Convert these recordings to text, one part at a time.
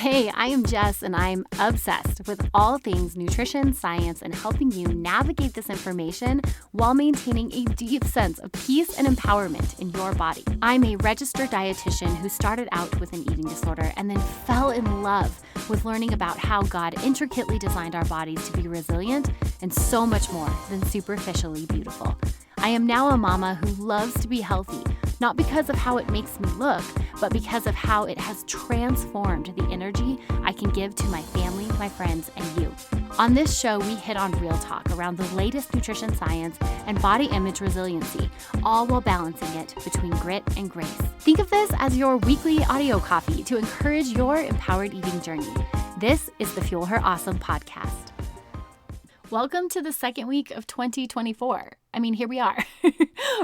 Hey, I am Jess, and I'm obsessed with all things nutrition, science, and helping you navigate this information while maintaining a deep sense of peace and empowerment in your body. I'm a registered dietitian who started out with an eating disorder and then fell in love with learning about how God intricately designed our bodies to be resilient and so much more than superficially beautiful. I am now a mama who loves to be healthy, not because of how it makes me look, but because of how it has transformed the energy I can give to my family, my friends, and you. On this show, we hit on real talk around the latest nutrition science and body image resiliency, all while balancing it between grit and grace. Think of this as your weekly audio coffee to encourage your empowered eating journey. This is the Fuel Her Awesome podcast. Welcome to the second week of 2024. I mean, here we are.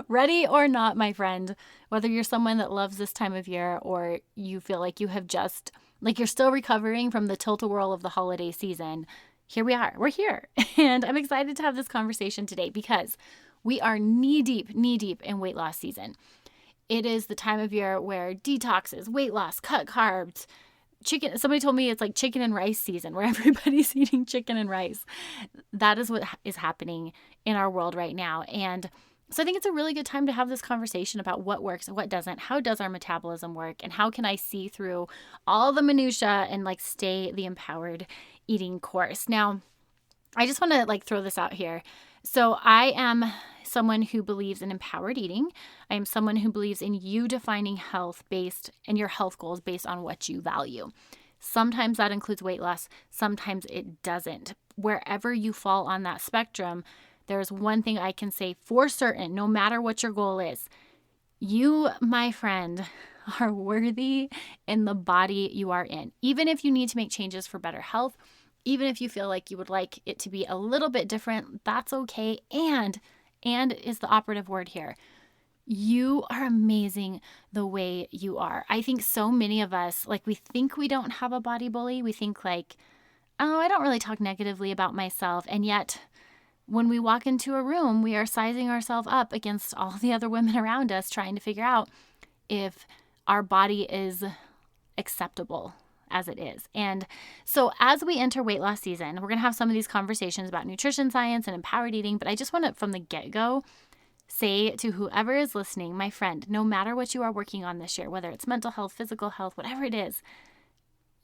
Ready or not, my friend, whether you're someone that loves this time of year or you feel like you have just, like you're still recovering from the tilt-a-whirl of the holiday season, here we are. We're here. And I'm excited to have this conversation today because we are knee-deep in weight loss season. It is the time of year where detoxes, weight loss, cut carbs, chicken. Somebody told me it's like chicken and rice season where everybody's eating chicken and rice. That is what is happening in our world right now. And so I think it's a really good time to have this conversation about what works and what doesn't. How does our metabolism work? And how can I see through all the minutia and stay the empowered eating course? Now, I just want to throw this out here. So I am someone who believes in empowered eating. I am someone who believes in you defining health based and your health goals based on what you value. Sometimes that includes weight loss. Sometimes it doesn't. Wherever you fall on that spectrum, there's one thing I can say for certain, no matter what your goal is. You, my friend, are worthy in the body you are in. Even if you need to make changes for better health, even if you feel like you would like it to be a little bit different, that's okay. And is the operative word here. You are amazing the way you are. I think so many of us, we think we don't have a body bully. We think oh, I don't really talk negatively about myself. And yet when we walk into a room, we are sizing ourselves up against all the other women around us, trying to figure out if our body is acceptable as it is. And so as we enter weight loss season, we're going to have some of these conversations about nutrition science and empowered eating, but I just want to, from the get-go, say to whoever is listening, my friend, no matter what you are working on this year, whether it's mental health, physical health, whatever it is,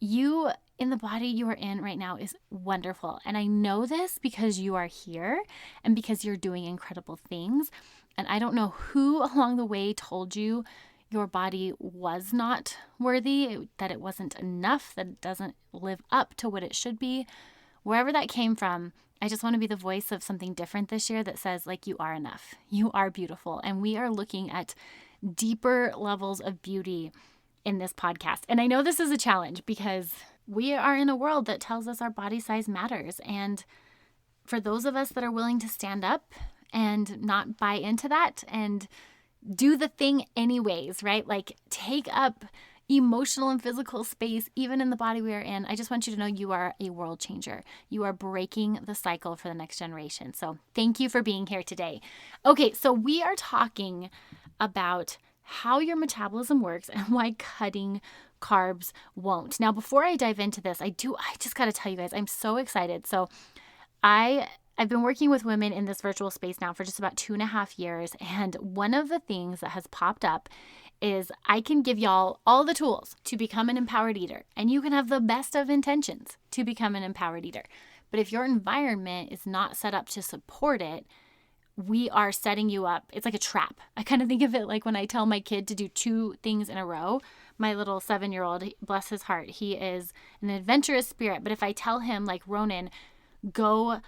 you in the body you are in right now is wonderful. And I know this because you are here and because you're doing incredible things. And I don't know who along the way told you your body was not worthy, that it wasn't enough, that it doesn't live up to what it should be. Wherever that came from, I just want to be the voice of something different this year that says, you are enough. You are beautiful. And we are looking at deeper levels of beauty in this podcast. And I know this is a challenge because we are in a world that tells us our body size matters. And for those of us that are willing to stand up and not buy into that and do the thing anyways, right? Take up emotional and physical space, even in the body we are in. I just want you to know you are a world changer. You are breaking the cycle for the next generation. So thank you for being here today. Okay, so we are talking about how your metabolism works and why cutting carbs won't. Now, before I dive into this, I just got to tell you guys, I'm so excited. So I've been working with women in this virtual space now for just about 2.5 years. And one of the things that has popped up is I can give y'all all the tools to become an empowered eater. And you can have the best of intentions to become an empowered eater. But if your environment is not set up to support it, we are setting you up. It's like a trap. I kind of think of it like when I tell my kid to do 2 things in a row. My little 7-year-old, bless his heart, he is an adventurous spirit. But if I tell him, Ronan, go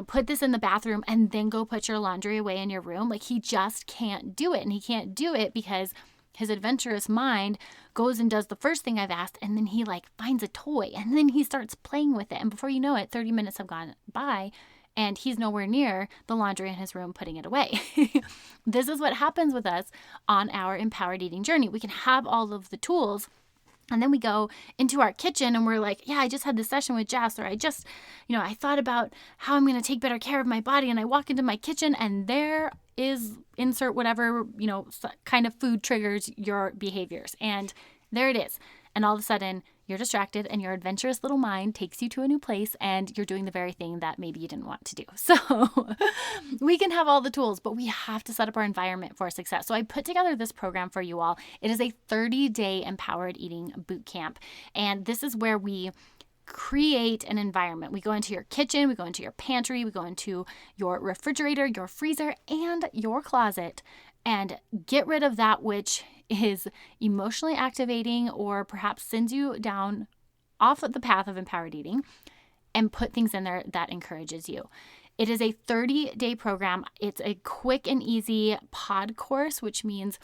put this in the bathroom and then go put your laundry away in your room, he just can't do it. And he can't do it because his adventurous mind goes and does the first thing I've asked, and then he finds a toy, and then he starts playing with it. And before you know it, 30 minutes have gone by, and he's nowhere near the laundry in his room putting it away. This is what happens with us on our empowered eating journey. We can have all of the tools, and then we go into our kitchen and we're I just had this session with Jess, or I just, I thought about how I'm going to take better care of my body. And I walk into my kitchen and there is insert whatever, kind of food triggers your behaviors. And there it is. And all of a sudden you're distracted and your adventurous little mind takes you to a new place and you're doing the very thing that maybe you didn't want to do. So we can have all the tools, but we have to set up our environment for success. So I put together this program for you all. It is a 30-day empowered eating boot camp. And this is where we create an environment. We go into your kitchen, we go into your pantry, we go into your refrigerator, your freezer, and your closet, and get rid of that which is emotionally activating or perhaps sends you down off of the path of empowered eating, and put things in there that encourages you. It is a 30-day program. It's a quick and easy pod course, which means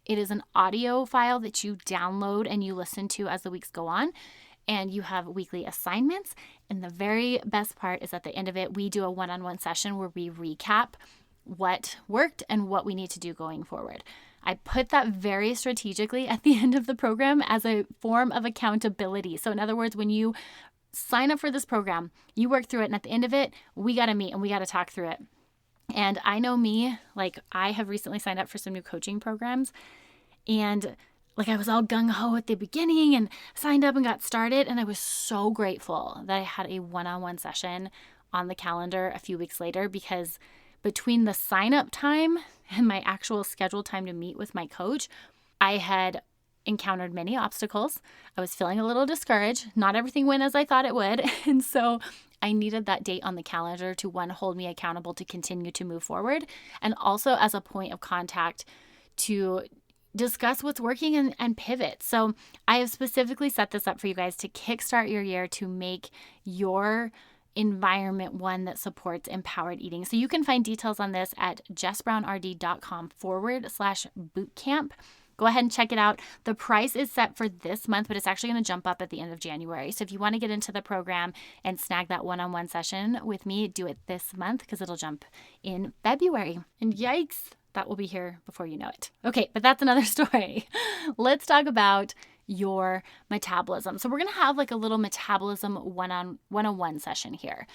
it is an audio file that you download and you listen to as the weeks go on. And you have weekly assignments. And the very best part is at the end of it, we do a one-on-one session where we recap what worked and what we need to do going forward. I put that very strategically at the end of the program as a form of accountability. So in other words, when you sign up for this program, you work through it, and at the end of it, we got to meet and we got to talk through it. And I know me, like I have recently signed up for some new coaching programs, and like I was all gung-ho at the beginning and signed up and got started, and I was so grateful that I had a one-on-one session on the calendar a few weeks later, because between the sign-up time and my actual scheduled time to meet with my coach, I had encountered many obstacles. I was feeling a little discouraged. Not everything went as I thought it would. And so I needed that date on the calendar to, one, hold me accountable to continue to move forward, and also as a point of contact to discuss what's working and pivot. So I have specifically set this up for you guys to kickstart your year, to make your environment one that supports empowered eating. So you can find details on this at jessbrownrd.com/bootcamp. Go ahead and check it out. The price is set for this month, but it's actually going to jump up at the end of January. So if you want to get into the program and snag that one-on-one session with me, do it this month because it'll jump in February. And yikes, that will be here before you know it. Okay, but that's another story. Let's talk about your metabolism. So we're going to have like a little metabolism one-on-one session here.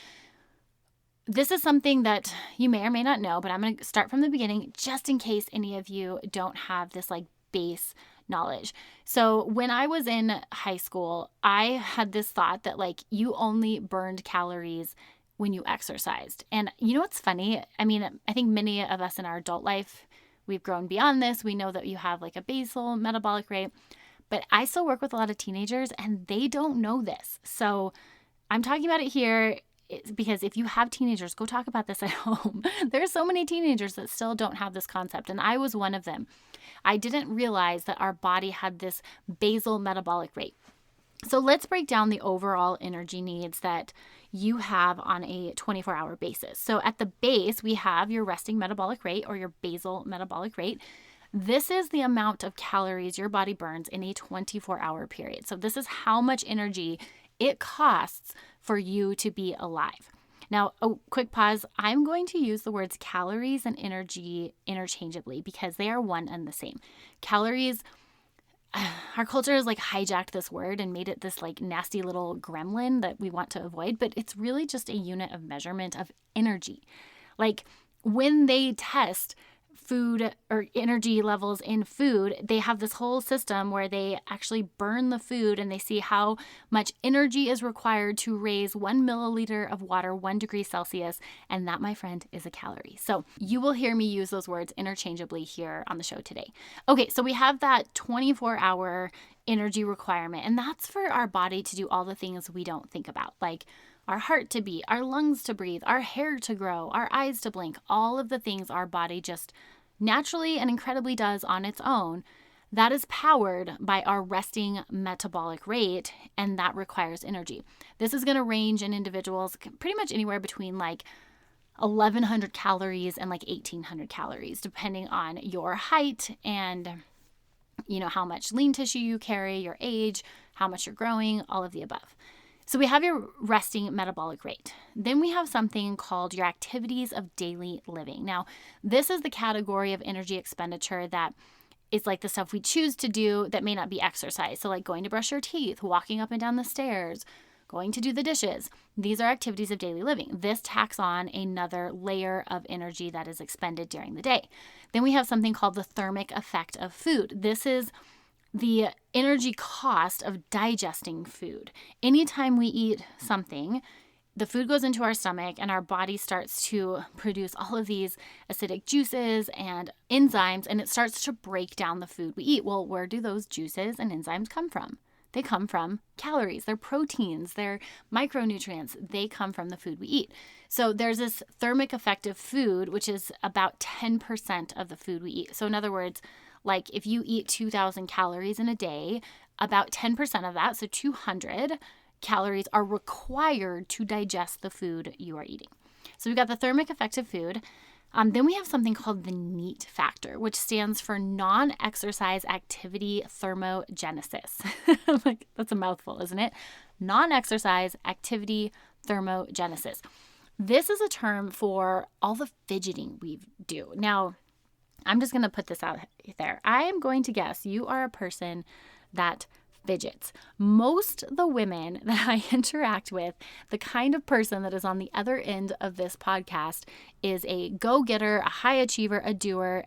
This is something that you may or may not know, but I'm going to start from the beginning just in case any of you don't have this like base knowledge. So when I was in high school, I had this thought that like you only burned calories when you exercised. And you know what's funny? I mean, I think many of us in our adult life, we've grown beyond this. We know that you have like a basal metabolic rate, but I still work with a lot of teenagers and they don't know this. So I'm talking about it here because if you have teenagers, go talk about this at home. There are so many teenagers that still don't have this concept, and I was one of them. I didn't realize that our body had this basal metabolic rate. So let's break down the overall energy needs that you have on a 24-hour basis. So at the base, we have your resting metabolic rate or your basal metabolic rate. This is the amount of calories your body burns in a 24-hour period. So this is how much energy it costs for you to be alive. Now, a quick pause. I'm going to use the words calories and energy interchangeably because they are one and the same. Calories, our culture has like hijacked this word and made it this like nasty little gremlin that we want to avoid, but it's really just a unit of measurement of energy. Like when they test food or energy levels in food, they have this whole system where they actually burn the food and they see how much energy is required to raise 1 milliliter of water 1 degree Celsius. And that, my friend, is a calorie. So you will hear me use those words interchangeably here on the show today. Okay, so we have that 24-hour energy requirement, and that's for our body to do all the things we don't think about, like our heart to beat, our lungs to breathe, our hair to grow, our eyes to blink, all of the things our body just naturally and incredibly does on its own. That is powered by our resting metabolic rate, and that requires energy. This is going to range in individuals pretty much anywhere between like 1,100 calories and like 1,800 calories, depending on your height and, you know, how much lean tissue you carry, your age, how much you're growing, all of the above. So we have your resting metabolic rate. Then we have something called your activities of daily living. Now, this is the category of energy expenditure that is like the stuff we choose to do that may not be exercise. So like going to brush your teeth, walking up and down the stairs, going to do the dishes. These are activities of daily living. This tacks on another layer of energy that is expended during the day. Then we have something called the thermic effect of food. This is the energy cost of digesting food. Anytime we eat something, the food goes into our stomach and our body starts to produce all of these acidic juices and enzymes, and it starts to break down the food we eat. Well, where do those juices and enzymes come from? They come from calories, they're proteins, they're micronutrients. They come from the food we eat. So there's this thermic effect of food, which is about 10% of the food we eat. So in other words, like if you eat 2,000 calories in a day, about 10% of that, so 200 calories, are required to digest the food you are eating. So we've got the thermic effect of food. Then we have something called the NEAT factor, which stands for non-exercise activity thermogenesis. Like, that's a mouthful, isn't it? Non-exercise activity thermogenesis. This is a term for all the fidgeting we do. Now, I'm just going to put this out there. I am going to guess you are a person that fidgets. Most the women that I interact with, the kind of person that is on the other end of this podcast, is a go-getter, a high achiever, a doer,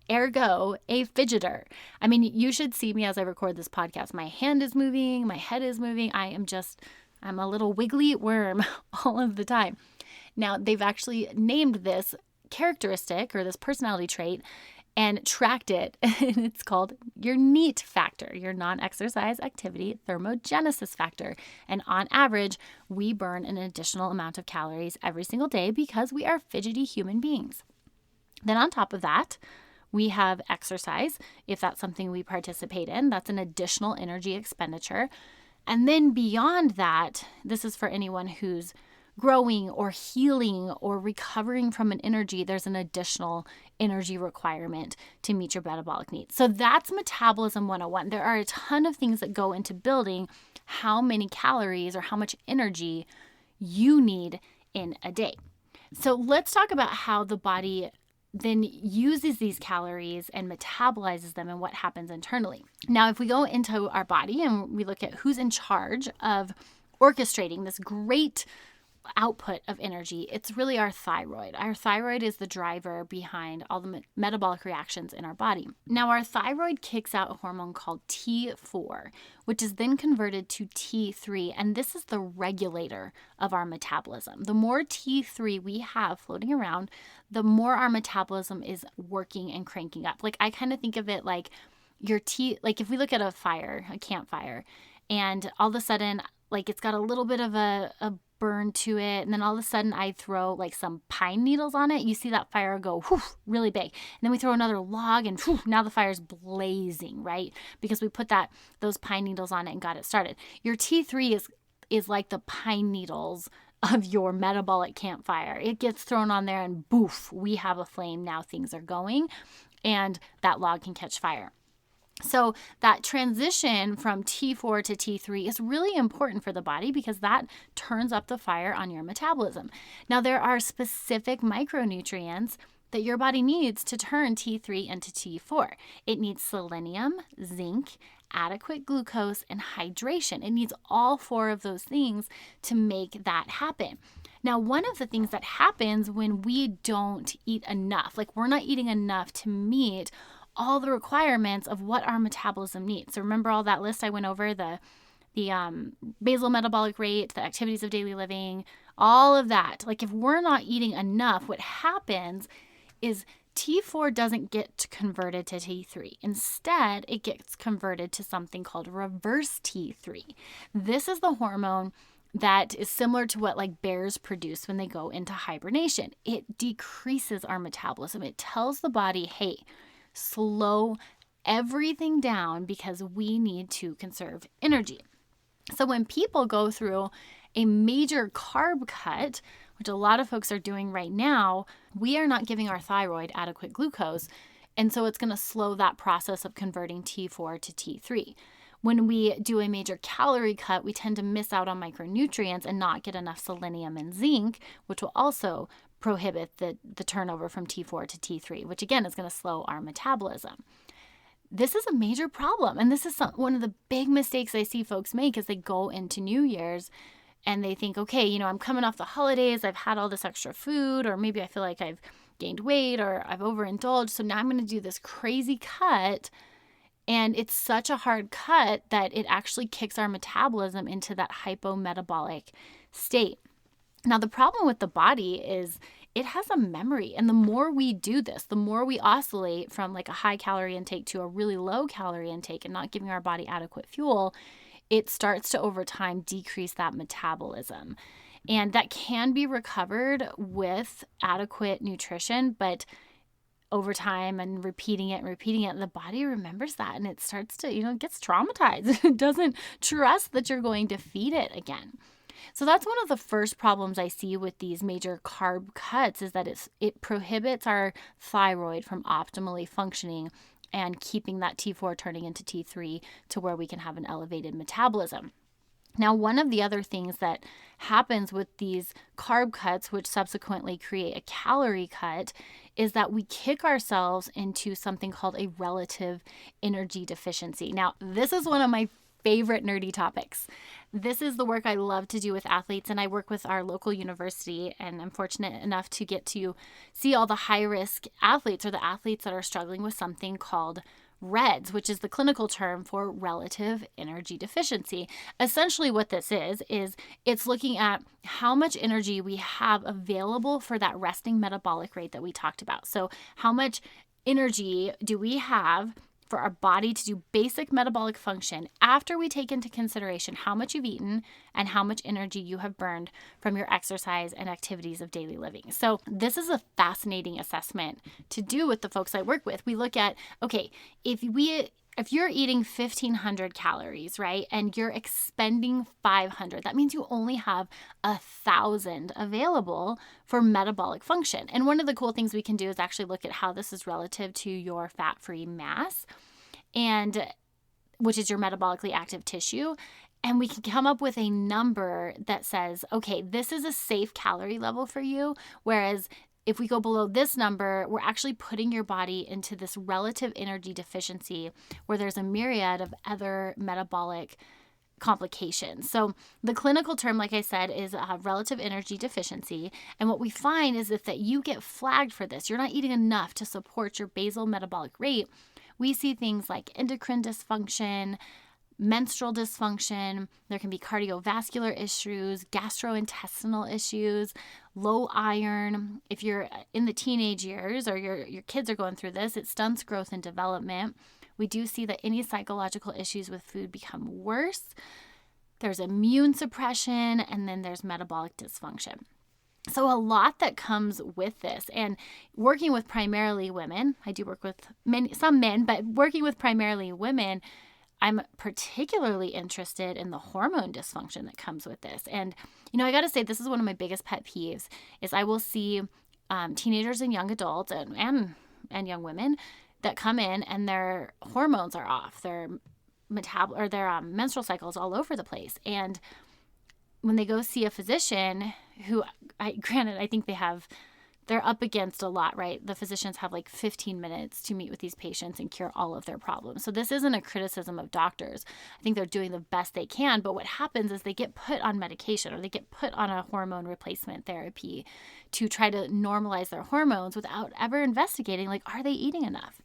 ergo a fidgeter. I mean, you should see me as I record this podcast. My hand is moving, my head is moving. I'm a little wiggly worm all of the time. Now, they've actually named this characteristic or this personality trait and tracked it, and it's called your NEAT factor, your non-exercise activity thermogenesis factor. And on average, we burn an additional amount of calories every single day because we are fidgety human beings. Then on top of that, we have exercise. If that's something we participate in, that's an additional energy expenditure. And then beyond that, this is for anyone who's growing or healing or recovering from an energy, there's an additional energy requirement to meet your metabolic needs. So that's Metabolism 101. There are a ton of things that go into building how many calories or how much energy you need in a day. So let's talk about how the body then uses these calories and metabolizes them and what happens internally. Now, if we go into our body and we look at who's in charge of orchestrating this great output of energy, it's really our thyroid. Our thyroid is the driver behind all the metabolic reactions in our body. Now, our thyroid kicks out a hormone called T4, which is then converted to T3, and this is the regulator of our metabolism. The more T3 we have floating around, the more our metabolism is working and cranking up. Like, I kind of think of it like like if we look at a campfire, and all of a sudden, like, it's got a little bit of a burn to it, and then all of a sudden I throw like some pine needles on it, you see that fire go really big. And then we throw another log and now the fire's blazing, right? Because we put those pine needles on it and got it started. Your T3 is like the pine needles of your metabolic campfire. It gets thrown on there and boof, we have a flame. Now things are going and that log can catch fire. So that transition from T4 to T3 is really important for the body because that turns up the fire on your metabolism. Now, there are specific micronutrients that your body needs to turn T3 into T4. It needs selenium, zinc, adequate glucose, and hydration. It needs all four of those things to make that happen. Now, one of the things that happens when we don't eat enough, like we're not eating enough to meet all the requirements of what our metabolism needs. So remember all that list I went over, the basal metabolic rate, the activities of daily living, all of that. Like if we're not eating enough, what happens is T4 doesn't get converted to T3. Instead, it gets converted to something called reverse T3. This is the hormone that is similar to what like bears produce when they go into hibernation. It decreases our metabolism. It tells the body, hey, slow everything down because we need to conserve energy. So when people go through a major carb cut, which a lot of folks are doing right now, we are not giving our thyroid adequate glucose. And so it's going to slow that process of converting T4 to T3. When we do a major calorie cut, we tend to miss out on micronutrients and not get enough selenium and zinc, which will also prohibit the turnover from T4 to T3, which again is going to slow our metabolism. This is a major problem. And this is one of the big mistakes I see folks make as they go into New Year's and they think, okay, I'm coming off the holidays, I've had all this extra food, or maybe I feel like I've gained weight or I've overindulged. So now I'm going to do this crazy cut. And it's such a hard cut that it actually kicks our metabolism into that hypometabolic state. Now, the problem with the body is it has a memory. And the more we do this, the more we oscillate from like a high calorie intake to a really low calorie intake and not giving our body adequate fuel, it starts to over time decrease that metabolism. And that can be recovered with adequate nutrition, but over time and repeating it, the body remembers that and it starts to, it gets traumatized. It doesn't trust that you're going to feed it again. So that's one of the first problems I see with these major carb cuts is that it prohibits our thyroid from optimally functioning and keeping that T4 turning into T3 to where we can have an elevated metabolism. Now, one of the other things that happens with these carb cuts, which subsequently create a calorie cut, is that we kick ourselves into something called a relative energy deficiency. Now, this is one of my favorite nerdy topics. This is the work I love to do with athletes, and I work with our local university, and I'm fortunate enough to get to see all the high-risk athletes or the athletes that are struggling with something called REDS, which is the clinical term for relative energy deficiency. Essentially what this is it's looking at how much energy we have available for that resting metabolic rate that we talked about. So how much energy do we have for our body to do basic metabolic function after we take into consideration how much you've eaten and how much energy you have burned from your exercise and activities of daily living. So this is a fascinating assessment to do with the folks I work with. We look at, okay, if you're eating 1,500 calories, right, and you're expending 500, that means you only have 1,000 available for metabolic function. And one of the cool things we can do is actually look at how this is relative to your fat-free mass, and which is your metabolically active tissue. And we can come up with a number that says, okay, this is a safe calorie level for you, whereas if we go below this number, we're actually putting your body into this relative energy deficiency where there's a myriad of other metabolic complications. So the clinical term, like I said, is relative energy deficiency. And what we find is that you get flagged for this. You're not eating enough to support your basal metabolic rate. We see things like endocrine dysfunction, menstrual dysfunction, there can be cardiovascular issues, gastrointestinal issues, low iron. If you're in the teenage years or your kids are going through this, it stunts growth and development. We do see that any psychological issues with food become worse. There's immune suppression, and then there's metabolic dysfunction. So a lot that comes with this, and working with primarily women, I do work with some men, but working with primarily women, I'm particularly interested in the hormone dysfunction that comes with this. And, I got to say, this is one of my biggest pet peeves is I will see teenagers and young adults and young women that come in and their hormones are off, their menstrual cycles all over the place. And when they go see a physician who, granted, I think they're up against a lot, right? The physicians have like 15 minutes to meet with these patients and cure all of their problems. So this isn't a criticism of doctors. I think they're doing the best they can. But what happens is they get put on medication or they get put on a hormone replacement therapy to try to normalize their hormones without ever investigating, like, are they eating enough?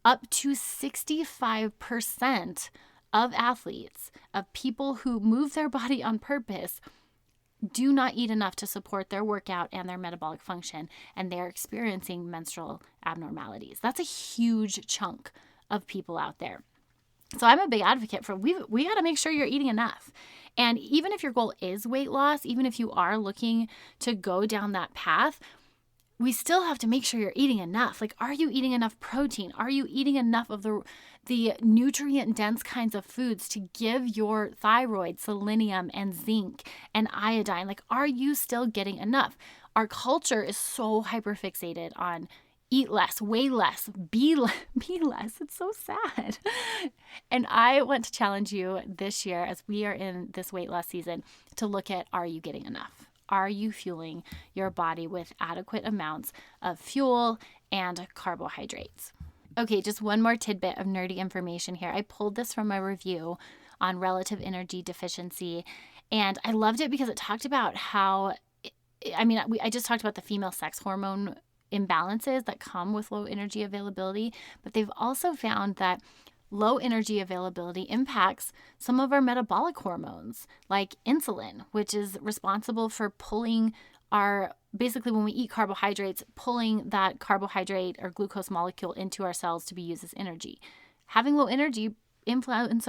Up to 65% of athletes, of people who move their body on purpose, do not eat enough to support their workout and their metabolic function, and they're experiencing menstrual abnormalities. That's a huge chunk of people out there. So I'm a big advocate for we got to make sure you're eating enough. And even if your goal is weight loss, even if you are looking to go down that path, we still have to make sure you're eating enough. Like, are you eating enough protein? Are you eating enough of the nutrient-dense kinds of foods to give your thyroid selenium and zinc and iodine? Like, are you still getting enough? Our culture is so hyperfixated on eat less, weigh less, be less. It's so sad. And I want to challenge you this year, as we are in this weight loss season, to look at, are you getting enough? Are you fueling your body with adequate amounts of fuel and carbohydrates? Okay, just one more tidbit of nerdy information here. I pulled this from a review on relative energy deficiency, and I loved it because it talked about how, I just talked about the female sex hormone imbalances that come with low energy availability, but they've also found that Low energy availability impacts some of our metabolic hormones like insulin, which is responsible for pulling basically when we eat carbohydrates, pulling that carbohydrate or glucose molecule into our cells to be used as energy. Having low energy influences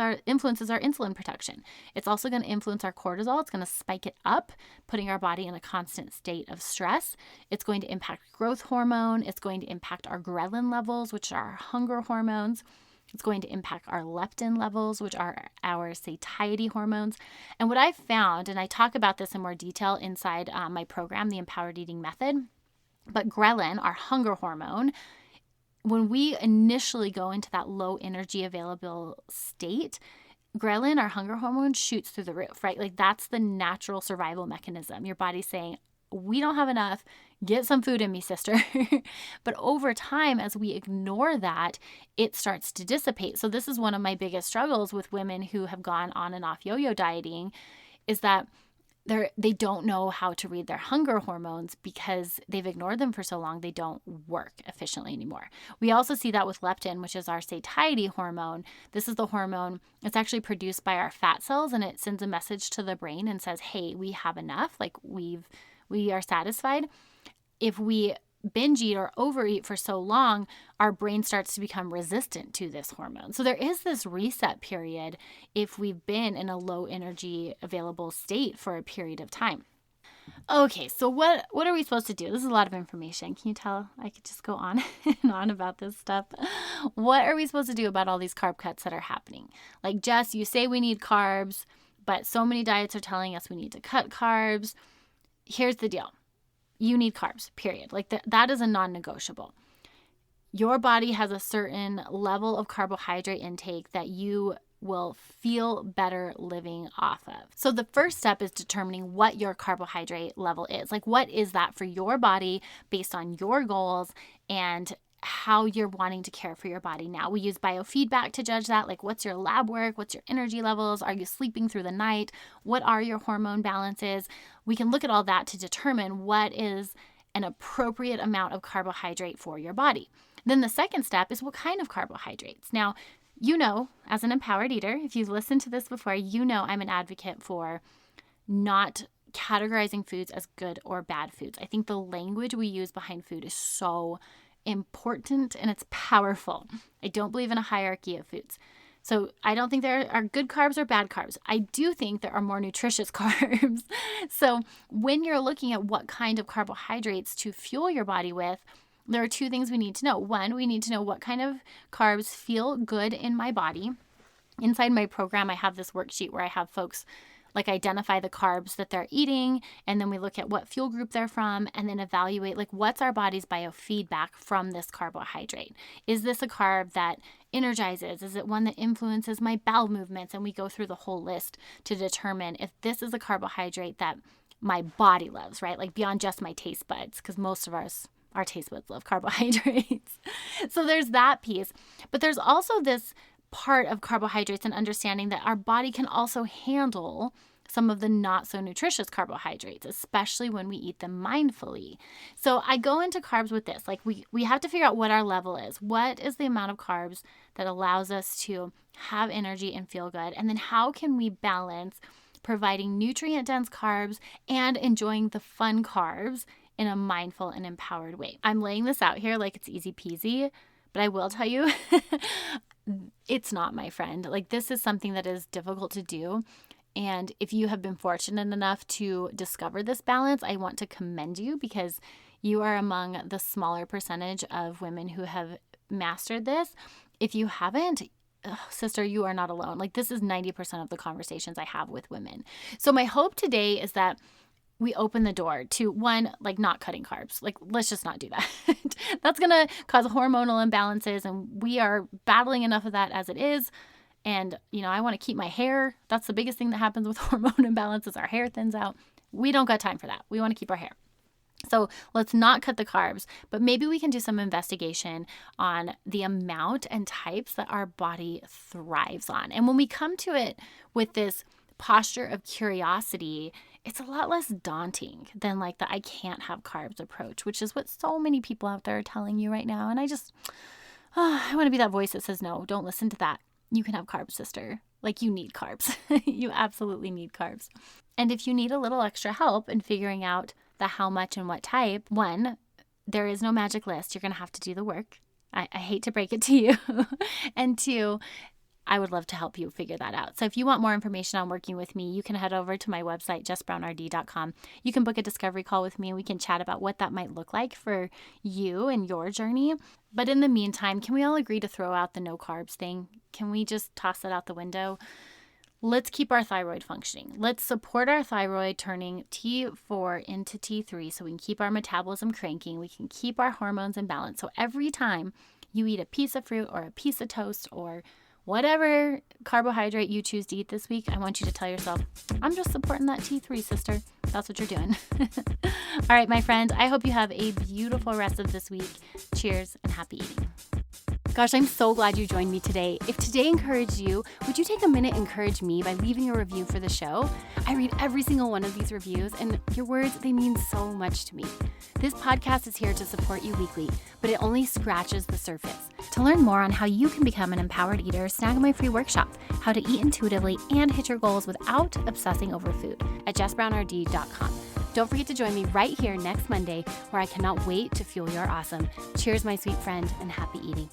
our insulin production. It's also going to influence our cortisol. It's going to spike it up, putting our body in a constant state of stress. It's going to impact growth hormone. It's going to impact our ghrelin levels, which are our hunger hormones. It's going to impact our leptin levels, which are our satiety hormones. And what I've found, and I talk about this in more detail inside my program, the Empowered Eating Method, but ghrelin, our hunger hormone, when we initially go into that low energy available state, ghrelin, our hunger hormone, shoots through the roof, right? Like that's the natural survival mechanism. Your body's saying, we don't have enough. Get some food in me, sister. But over time, as we ignore that, it starts to dissipate. So this is one of my biggest struggles with women who have gone on and off yo-yo dieting, is that they don't know how to read their hunger hormones because they've ignored them for so long. They don't work efficiently anymore. We also see that with leptin, which is our satiety hormone. This is the hormone. It's actually produced by our fat cells, and it sends a message to the brain and says, hey, we have enough. Like we are satisfied. If we binge eat or overeat for so long, our brain starts to become resistant to this hormone. So there is this reset period if we've been in a low energy available state for a period of time. Okay, so what are we supposed to do? This is a lot of information. Can you tell I could just go on and on about this stuff? What are we supposed to do about all these carb cuts that are happening? Like, Jess, you say we need carbs, but so many diets are telling us we need to cut carbs. Here's the deal. You need carbs, period. Like that is a non-negotiable. Your body has a certain level of carbohydrate intake that you will feel better living off of. So the first step is determining what your carbohydrate level is. Like, what is that for your body based on your goals and how you're wanting to care for your body now. We use biofeedback to judge that. Like, what's your lab work? What's your energy levels? Are you sleeping through the night? What are your hormone balances? We can look at all that to determine what is an appropriate amount of carbohydrate for your body. Then the second step is what kind of carbohydrates. Now, you know, as an empowered eater, if you've listened to this before, you know I'm an advocate for not categorizing foods as good or bad foods. I think the language we use behind food is so important and it's powerful. I don't believe in a hierarchy of foods. So I don't think there are good carbs or bad carbs. I do think there are more nutritious carbs. So when you're looking at what kind of carbohydrates to fuel your body with, there are two things we need to know. One, we need to know what kind of carbs feel good in my body. Inside my program, I have this worksheet where I have folks like identify the carbs that they're eating, and then we look at what fuel group they're from, and then evaluate like what's our body's biofeedback from this carbohydrate. Is this a carb that energizes? Is it one that influences my bowel movements? And we go through the whole list to determine if this is a carbohydrate that my body loves, right? Like beyond just my taste buds, because most of our taste buds love carbohydrates. So there's that piece. But there's also this part of carbohydrates and understanding that our body can also handle some of the not so nutritious carbohydrates, especially when we eat them mindfully. So I go into carbs with this, like we have to figure out what our level is. What is the amount of carbs that allows us to have energy and feel good? And then how can we balance providing nutrient-dense carbs and enjoying the fun carbs in a mindful and empowered way? I'm laying this out here like it's easy peasy, but I will tell you, it's not, my friend. Like, this is something that is difficult to do. And if you have been fortunate enough to discover this balance, I want to commend you because you are among the smaller percentage of women who have mastered this. If you haven't, sister, you are not alone. Like, this is 90% of the conversations I have with women. So my hope today is that we open the door to, one, like not cutting carbs. Like, let's just not do that. That's going to cause hormonal imbalances, and we are battling enough of that as it is. And, I want to keep my hair. That's the biggest thing that happens with hormone imbalances. Our hair thins out. We don't got time for that. We want to keep our hair. So let's not cut the carbs, but maybe we can do some investigation on the amount and types that our body thrives on. And when we come to it with this posture of curiosity, it's a lot less daunting than like the I can't have carbs approach, which is what so many people out there are telling you right now. And I want to be that voice that says, no, don't listen to that. you can have carbs, sister. Like, you need carbs. You absolutely need carbs. And if you need a little extra help in figuring out the how much and what type, one, there is no magic list. You're going to have to do the work. I hate to break it to you. And two, I would love to help you figure that out. So if you want more information on working with me, you can head over to my website, jessbrownrd.com. You can book a discovery call with me and we can chat about what that might look like for you and your journey. But in the meantime, can we all agree to throw out the no carbs thing? Can we just toss it out the window? Let's keep our thyroid functioning. Let's support our thyroid turning T4 into T3 so we can keep our metabolism cranking. We can keep our hormones in balance. So every time you eat a piece of fruit or a piece of toast or whatever carbohydrate you choose to eat this week, I want you to tell yourself, I'm just supporting that T3, sister. That's what you're doing. All right, my friend, I hope you have a beautiful rest of this week. Cheers and happy eating. Gosh, I'm so glad you joined me today. If today encouraged you, would you take a minute and encourage me by leaving a review for the show? I read every single one of these reviews, and your words, they mean so much to me. This podcast is here to support you weekly, but it only scratches the surface. To learn more on how you can become an empowered eater, snag my free workshop, How to Eat Intuitively and Hit Your Goals Without Obsessing Over Food, at jessbrownrd.com. Don't forget to join me right here next Monday, where I cannot wait to fuel your awesome. Cheers, my sweet friend, and happy eating.